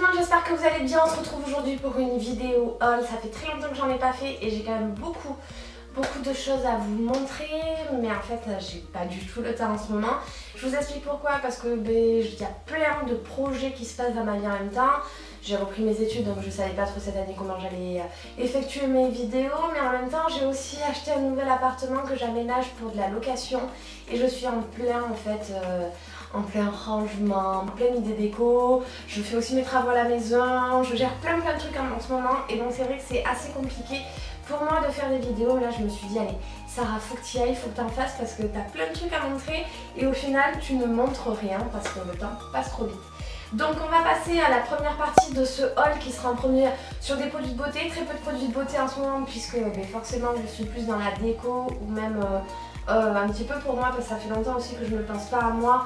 monde, j'espère que vous allez bien. On se retrouve aujourd'hui pour une vidéo haul. Ça fait très longtemps que j'en ai pas fait et j'ai quand même beaucoup de choses à vous montrer, mais en fait j'ai pas du tout le temps en ce moment. Je vous explique pourquoi, parce que il y a plein de projets qui se passent dans ma vie en même temps. J'ai repris mes études, donc je savais pas trop cette année comment j'allais effectuer mes vidéos, mais en même temps j'ai aussi acheté un nouvel appartement que j'aménage pour de la location et je suis en plein en plein rangement, en pleine idée déco. Je fais aussi mes travaux à la maison, je gère plein de trucs en ce moment, et donc c'est vrai que c'est assez compliqué pour moi de faire des vidéos. Là je me suis dit allez Sarah, faut que tu y ailles, faut que tu en fasses parce que tu as plein de trucs à montrer et au final tu ne montres rien parce que le temps passe trop vite. Donc on va passer à la première partie de ce haul qui sera en premier sur des produits de beauté. Très peu de produits de beauté en ce moment puisque forcément je suis plus dans la déco ou même un petit peu pour moi parce que ça fait longtemps aussi que je ne pense pas à moi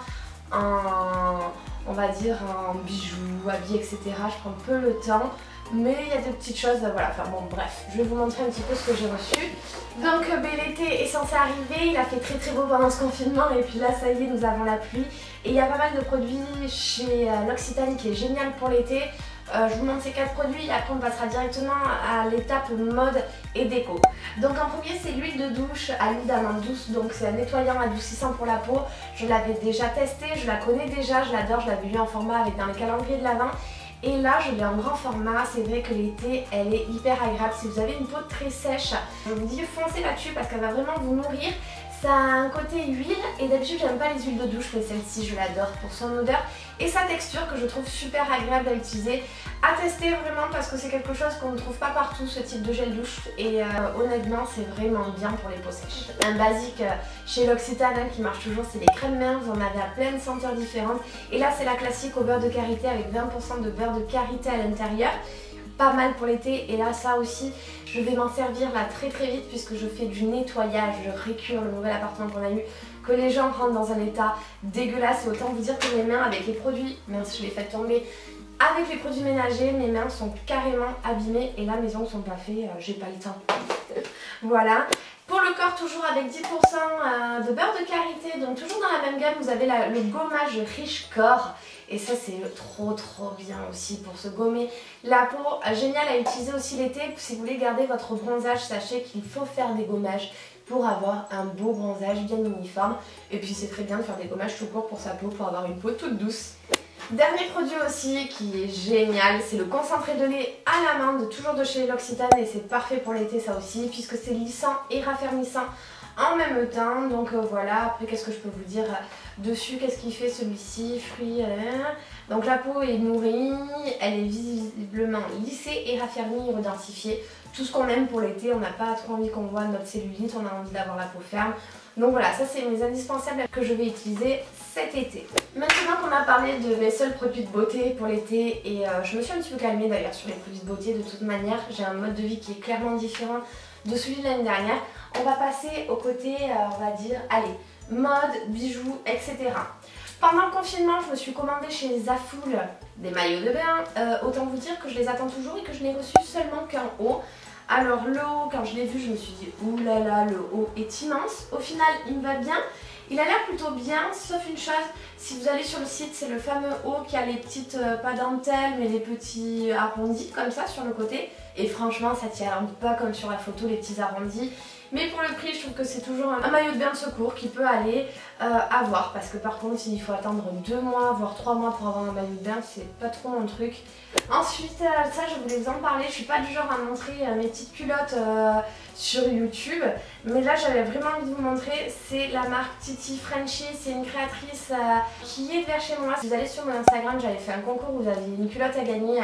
on va dire en bijoux, habits, etc. Je prends peu le temps. Mais il y a des petites choses, voilà, enfin bon bref, je vais vous montrer un petit peu ce que j'ai reçu. Donc l'été est censé arriver, il a fait très beau pendant ce confinement et puis là ça y est, nous avons la pluie. Et il y a pas mal de produits chez L'Occitane qui est génial pour l'été. Je vous montre ces 4 produits et après on passera directement à l'étape mode et déco. Donc en premier c'est l'huile de douche à l'huile d'amande douce, donc c'est un nettoyant adoucissant pour la peau. Je l'avais déjà testé, je la connais déjà, je l'adore, je l'avais vu en format avec dans les calendriers de l'Avent. Et là je l'ai en grand format. C'est vrai que l'été elle est hyper agréable. Si vous avez une peau très sèche, je vous dis foncez là-dessus parce qu'elle va vraiment vous nourrir. Ça a un côté huile et d'habitude j'aime pas les huiles de douche, mais celle-ci je l'adore pour son odeur et sa texture que je trouve super agréable à utiliser. À tester vraiment parce que c'est quelque chose qu'on ne trouve pas partout, ce type de gel douche, et honnêtement c'est vraiment bien pour les peaux sèches. Un basique chez L'Occitane qui marche toujours, c'est les crèmes mains. Vous en avez à plein de senteurs différentes et là c'est la classique au beurre de karité avec 20% de beurre de karité à l'intérieur. Pas mal pour l'été et là ça aussi je vais m'en servir là très vite puisque je fais du nettoyage, je récure le nouvel appartement qu'on a eu, que les gens rentrent dans un état dégueulasse et autant vous dire que mes mains avec les produits, mince je les fais tomber, avec les produits ménagers mes mains sont carrément abîmées et là mes ongles sont pas faits, j'ai pas le temps. Voilà. Pour le corps, toujours avec 10% de beurre de karité, donc toujours dans la même gamme, vous avez le gommage riche corps. Et ça c'est trop bien aussi pour se gommer la peau. Génial à utiliser aussi l'été. Si vous voulez garder votre bronzage, sachez qu'il faut faire des gommages pour avoir un beau bronzage bien uniforme. Et puis c'est très bien de faire des gommages tout court pour sa peau, pour avoir une peau toute douce. Dernier produit aussi qui est génial, c'est le concentré de lait à l'amande, toujours de chez L'Occitane, et c'est parfait pour l'été ça aussi, puisque c'est lissant et raffermissant en même temps. Donc voilà, après qu'est-ce que je peux vous dire dessus, qu'est-ce qu'il fait celui-ci, fruits, donc la peau est nourrie, elle est visiblement lissée et raffermie et redensifiée. Tout ce qu'on aime pour l'été, on n'a pas trop envie qu'on voit notre cellulite, on a envie d'avoir la peau ferme. Donc voilà, ça c'est mes indispensables que je vais utiliser cet été. Maintenant qu'on a parlé de mes seuls produits de beauté pour l'été, et je me suis un petit peu calmée d'ailleurs sur les produits de beauté de toute manière, j'ai un mode de vie qui est clairement différent de celui de l'année dernière. On va passer au côté, on va dire, allez, mode, bijoux, etc. Pendant le confinement, je me suis commandé chez Zaful des maillots de bain. Autant vous dire que je les attends toujours et que je n'ai reçu seulement qu'un haut. Alors le haut, quand je l'ai vu, je me suis dit oulala, le haut est immense. Au final, il me va bien. Il a l'air plutôt bien, sauf une chose, si vous allez sur le site, c'est le fameux haut qui a les petites, pas dentelles, mais les petits arrondis comme ça sur le côté. Et franchement, ça tient pas comme sur la photo, les petits arrondis. Mais pour le prix, je trouve que c'est toujours un maillot de bain de secours qui peut aller avoir. Parce que par contre, s'il faut attendre 2 mois, voire 3 mois pour avoir un maillot de bain, c'est pas trop mon truc. Ensuite, ça, je voulais vous en parler. Je suis pas du genre à montrer mes petites culottes sur YouTube. Mais là, j'avais vraiment envie de vous montrer. C'est la marque Titi Frenchy. C'est une créatrice qui est vers chez moi. Si vous allez sur mon Instagram, j'avais fait un concours où vous aviez une culotte à gagner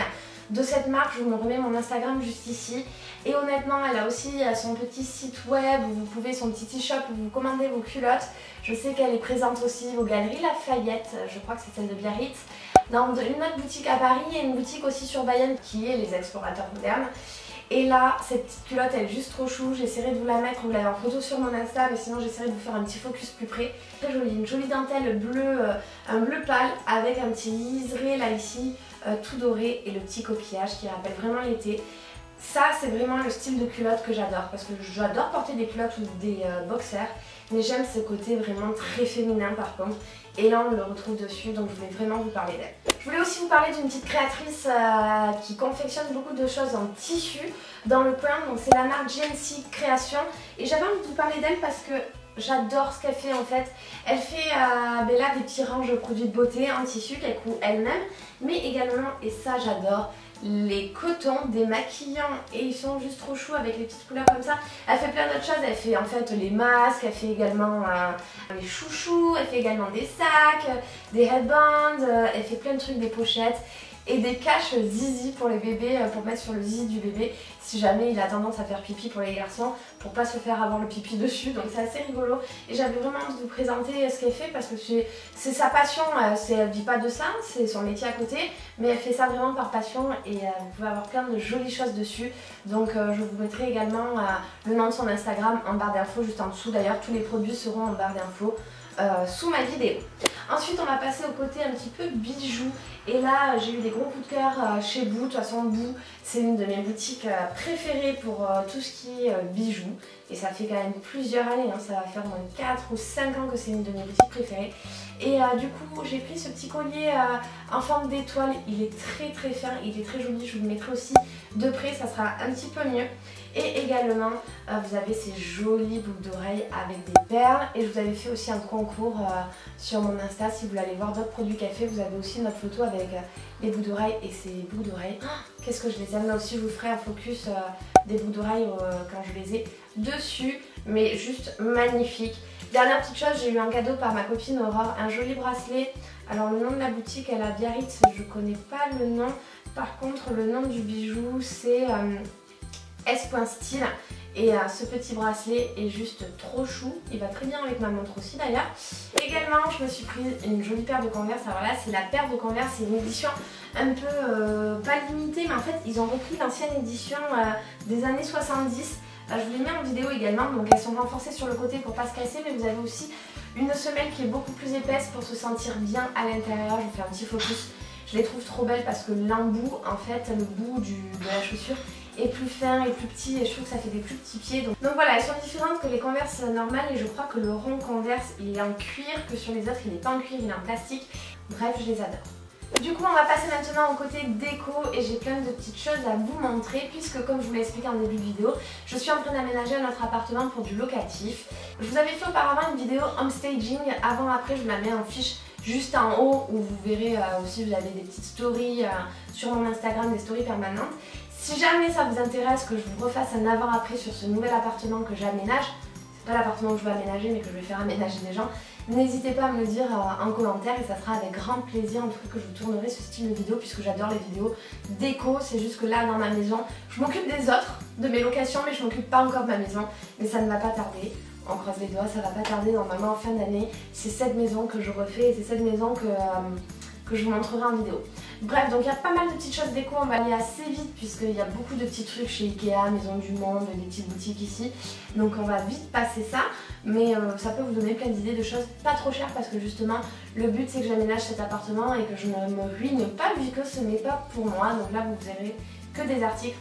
de cette marque. Je vous me remets mon Instagram juste ici. Et honnêtement, elle a aussi son petit site web où vous pouvez, son petit e-shop où vous commandez vos culottes. Je sais qu'elle est présente aussi aux Galeries Lafayette, je crois que c'est celle de Biarritz. Dans une autre boutique à Paris et une boutique aussi sur Bayonne qui est les Explorateurs Modernes. Et là, cette petite culotte, elle est juste trop chou. J'essaierai de vous la mettre, vous l'avez en photo sur mon Insta, mais sinon j'essaierai de vous faire un petit focus plus près. Très jolie, une jolie dentelle bleue, un bleu pâle avec un petit liseré là ici, tout doré et le petit coquillage qui rappelle vraiment l'été. Ça, c'est vraiment le style de culotte que j'adore parce que j'adore porter des culottes ou des boxers, mais j'aime ce côté vraiment très féminin par contre. Et là, on le retrouve dessus, donc je voulais vraiment vous parler d'elle. Je Je voulais aussi vous parler d'une petite créatrice qui confectionne beaucoup de choses en tissu dans le coin, donc c'est la marque GNC Création et j'avais envie de vous parler d'elle parce que j'adore ce qu'elle fait en fait. Elle fait là des petits ranges de produits de beauté en tissu qu'elle coud elle-même, mais également, et ça j'adore, les cotons démaquillants et ils sont juste trop choux avec les petites couleurs comme ça. Elle fait plein d'autres choses, elle fait en fait les masques, elle fait également les chouchous, elle fait également des sacs, des headbands, elle fait plein de trucs, des pochettes et des caches zizi pour les bébés, pour mettre sur le zizi du bébé si jamais il a tendance à faire pipi pour les garçons, pour pas se faire avoir le pipi dessus, donc c'est assez rigolo et j'avais vraiment envie de vous présenter ce qu'elle fait parce que c'est sa passion, elle vit pas de ça, c'est son métier à côté, mais elle fait ça vraiment par passion et vous pouvez avoir plein de jolies choses dessus, donc je vous mettrai également le nom de son Instagram en barre d'infos juste en dessous, d'ailleurs tous les produits seront en barre d'infos sous ma vidéo. Ensuite on va passer au côté un petit peu bijoux et là j'ai eu des gros coups de cœur chez Boo. De toute façon Boo c'est une de mes boutiques préférées pour tout ce qui est bijoux et ça fait quand même plusieurs années, hein, ça va faire moins de 4 ou 5 ans que c'est une de mes boutiques préférées et du coup j'ai pris ce petit collier en forme d'étoile, il est très fin, il est très joli, je vous le mettrai aussi de près, ça sera un petit peu mieux. Et également, vous avez ces jolies boucles d'oreilles avec des perles. Et je vous avais fait aussi un concours sur mon Insta. Si vous voulez aller voir d'autres produits qu'elle fait, vous avez aussi notre photo avec les boucles d'oreilles et ces boucles d'oreilles. Oh, qu'est-ce que je les aime. Là aussi, je vous ferai un focus des boucles d'oreilles quand je les ai dessus. Mais juste magnifique. Dernière petite chose, j'ai eu un cadeau par ma copine Aurore, un joli bracelet. Alors le nom de la boutique, elle a Biarritz, je connais pas le nom. Par contre, le nom du bijou, c'est S.Style et ce petit bracelet est juste trop chou, il va très bien avec ma montre aussi d'ailleurs. Également je me suis pris une jolie paire de Converse, alors là c'est la paire de Converse, c'est une édition un peu pas limitée mais en fait ils ont repris l'ancienne édition des années 70. Je vous les mets en vidéo également, donc elles sont renforcées sur le côté pour pas se casser mais vous avez aussi une semelle qui est beaucoup plus épaisse pour se sentir bien à l'intérieur. Je vous fais un petit focus, je les trouve trop belles parce que l'embout, en fait le bout de la chaussure est plus fin et plus petit et je trouve que ça fait des plus petits pieds. Donc voilà, elles sont différentes que les Converse normales et je crois que le rond Converse il est en cuir, que sur les autres il n'est pas en cuir, il est en plastique. Bref, je les adore. Du coup on va passer maintenant au côté déco et j'ai plein de petites choses à vous montrer puisque comme je vous l'ai expliqué en début de vidéo, je suis en train d'aménager notre appartement pour du locatif. Je vous avais fait auparavant une vidéo homestaging, avant-après je vous la mets en fiche juste en haut où vous verrez aussi vous avez des petites stories sur mon Instagram, des stories permanentes. Si jamais ça vous intéresse que je vous refasse un avant-après sur ce nouvel appartement que j'aménage, c'est pas l'appartement que je vais aménager mais que je vais faire aménager des gens, n'hésitez pas à me le dire en commentaire et ça sera avec grand plaisir en tout cas que je vous tournerai ce style de vidéo puisque j'adore les vidéos déco. C'est juste que là dans ma maison, je m'occupe des autres, de mes locations, mais je m'occupe pas encore de ma maison, mais ça ne va pas tarder. On croise les doigts, ça va pas tarder, normalement en fin d'année, c'est cette maison que je refais et c'est cette maison que je vous montrerai en vidéo. Bref, donc il y a pas mal de petites choses déco, on va aller assez vite puisqu'il y a beaucoup de petits trucs chez Ikea, Maison du Monde, des petites boutiques ici. Donc on va vite passer ça, mais ça peut vous donner plein d'idées de choses pas trop chères parce que justement le but c'est que j'aménage cet appartement et que je ne me ruine pas vu que ce n'est pas pour moi. Donc là vous verrez que des articles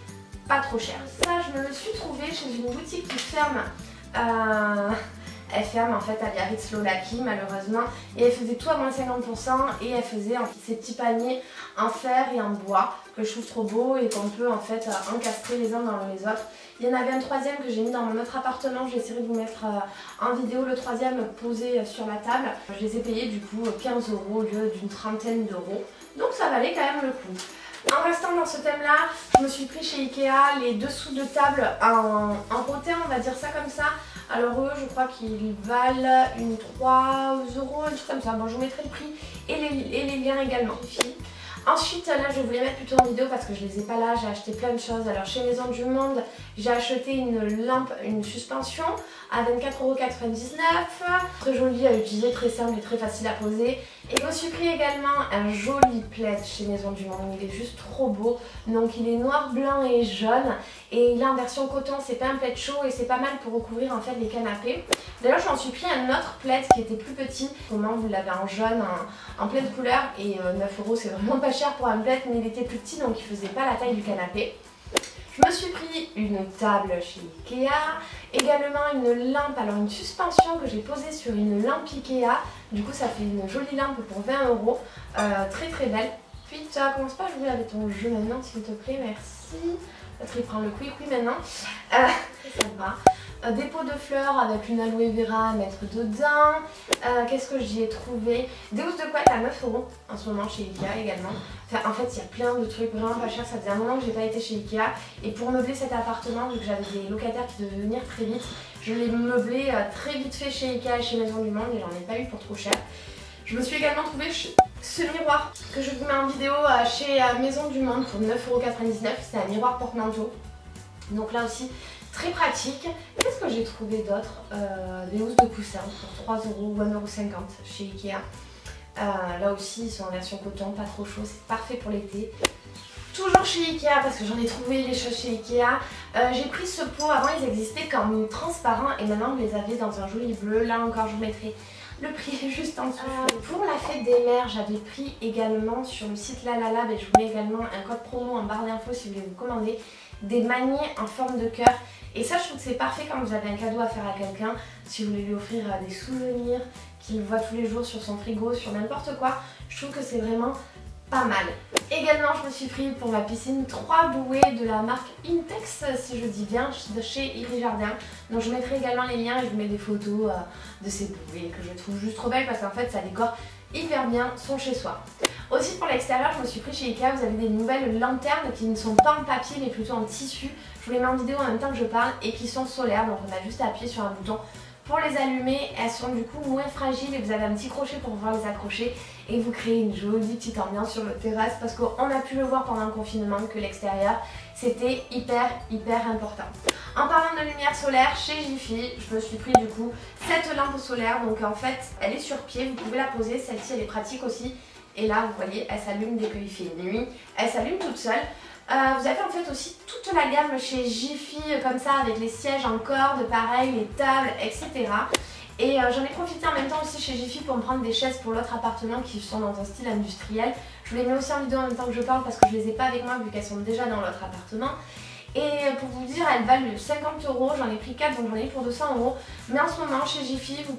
pas trop chers. Ça je me le suis trouvé chez une boutique qui ferme. Elle ferme en fait à Biarritz Lolaki malheureusement et elle faisait tout à moins 50% et elle faisait ces petits paniers en fer et en bois que je trouve trop beau et qu'on peut en fait encastrer les uns dans les autres. Il y en avait un troisième que j'ai mis dans mon autre appartement, j'essaierai de vous mettre en vidéo le troisième posé sur la table. Je les ai payés du coup 15 € au lieu d'une trentaine d'euros, donc ça valait quand même le coup. En restant dans ce thème là, je me suis pris chez Ikea les dessous de table en rotin, on va dire ça comme ça. Alors eux je crois qu'ils valent une 3 €, un truc comme ça. Bon je vous mettrai le prix et les liens également. Ensuite là je vais vous les mettre plutôt en vidéo parce que je les ai pas là, j'ai acheté plein de choses. Alors chez Maison du Monde j'ai acheté une lampe, une suspension à 24,99 €. Très jolie à utiliser, très simple et très facile à poser. Et je me suis pris également un joli plaid chez Maison du Monde, il est juste trop beau. Donc il est noir, blanc et jaune et il est en version coton, c'est pas un plaid chaud et c'est pas mal pour recouvrir en fait les canapés. D'ailleurs je m'en suis pris un autre plaid qui était plus petit. Comment vous l'avez en jaune, en pleine couleur et 9 € c'est vraiment pas cher pour un plaid mais il était plus petit donc il faisait pas la taille du canapé. Je me suis pris une table chez Ikea, également une lampe, alors une suspension que j'ai posée sur une lampe Ikea. Du coup ça fait une jolie lampe pour 20 €, très très belle. Pita, commence pas à jouer avec ton jeu maintenant s'il te plaît, merci. L'autre il prend le quick maintenant. Ça va. Des pots de fleurs avec une aloe vera à mettre dedans. Qu'est-ce que j'y ai trouvé? Des housses de couette à 9 € en ce moment chez Ikea également. Enfin, en fait, il y a plein de trucs vraiment pas chers. Ça faisait un moment que j'ai pas été chez Ikea. Et pour meubler cet appartement, vu que j'avais des locataires qui devaient venir très vite, je l'ai meublé très vite fait chez Ikea et chez Maison du Monde et j'en ai pas eu pour trop cher. Je me suis également trouvé ce miroir que je vous mets en vidéo chez Maison du Monde pour 9,99 €. C'est un miroir porte-manteau. Donc là aussi, très pratique. Qu'est-ce que j'ai trouvé d'autre? Des housses de coussin pour 3 € ou 1,50 € chez Ikea. Là aussi, ils sont en version coton, pas trop chaud, c'est parfait pour l'été. Toujours chez Ikea, parce que j'en ai trouvé les choses chez Ikea. J'ai pris ce pot, avant ils existaient comme transparents et maintenant je les avais dans un joli bleu. Là encore, je vous mettrai le prix juste en dessous. Pour la fête des mères, j'avais pris également sur le site Lalala, je vous mets également un code promo en barre d'infos si vous voulez vous commander, des maniers en forme de cœur. Et ça, je trouve que c'est parfait quand vous avez un cadeau à faire à quelqu'un, si vous voulez lui offrir des souvenirs, qu'il voit tous les jours sur son frigo, sur n'importe quoi. Je trouve que c'est vraiment pas mal. Également, je me suis pris pour ma piscine 3 bouées de la marque Intex, si je dis bien, de chez Iris Jardin. Donc je mettrai également les liens et je vous mets des photos de ces bouées que je trouve juste trop belles parce qu'en fait ça décore hyper bien son chez soi. Aussi pour l'extérieur, je me suis pris chez Ikea, vous avez des nouvelles lanternes qui ne sont pas en papier mais plutôt en tissu. Je vous les mets en vidéo en même temps que je parle et qui sont solaires, donc on a juste à appuyer sur un bouton pour les allumer. Elles sont du coup moins fragiles et vous avez un petit crochet pour pouvoir les accrocher et vous créez une jolie petite ambiance sur votre terrasse parce qu'on a pu le voir pendant le confinement que l'extérieur c'était hyper important. En parlant de lumière solaire, chez Jiffy, je me suis pris du coup cette lampe solaire, donc en fait elle est sur pied, vous pouvez la poser, celle-ci elle est pratique aussi. Et là, vous voyez, elle s'allume dès qu'il fait nuit. Elle s'allume toute seule. Vous avez en fait aussi toute la gamme chez Jiffy, comme ça, avec les sièges en corde, pareil, les tables, etc. Et j'en ai profité en même temps aussi chez Jiffy pour me prendre des chaises pour l'autre appartement qui sont dans un style industriel. Je vous les mets aussi en vidéo en même temps que je parle parce que je les ai pas avec moi vu qu'elles sont déjà dans l'autre appartement. Et pour vous dire, elles valent 50 €, j'en ai pris 4 donc j'en ai eu pour 200 €. Mais en ce moment chez Jiffy, vous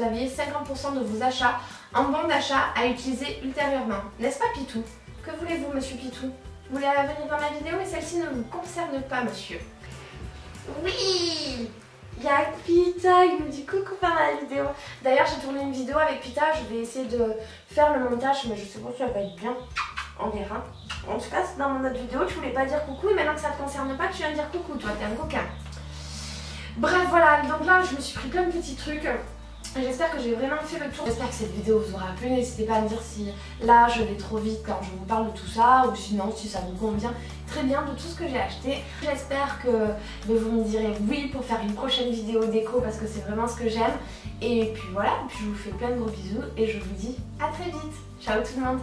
aviez 50% de vos achats en bon d'achat à utiliser ultérieurement. N'est-ce pas Pitou? Que voulez-vous monsieur Pitou? Vous voulez venir dans ma vidéo mais celle-ci ne vous concerne pas monsieur. Oui! Il y a Pita, il me dit coucou par la vidéo. D'ailleurs j'ai tourné une vidéo avec Pita, je vais essayer de faire le montage mais je sais pas si ça va être bien. On verra. En tout cas, c'est dans mon autre vidéo, tu voulais pas dire coucou et maintenant que ça te concerne pas, tu viens de dire coucou, toi, t'es un coquin. Bref, voilà, donc là, je me suis pris plein de petits trucs. J'espère que j'ai vraiment fait le tour. J'espère que cette vidéo vous aura plu. N'hésitez pas à me dire si là, je vais trop vite quand je vous parle de tout ça ou sinon, si ça vous convient très bien de tout ce que j'ai acheté. J'espère que vous me direz oui pour faire une prochaine vidéo déco parce que c'est vraiment ce que j'aime. Et puis voilà, puis je vous fais plein de gros bisous et je vous dis à très vite. Ciao tout le monde.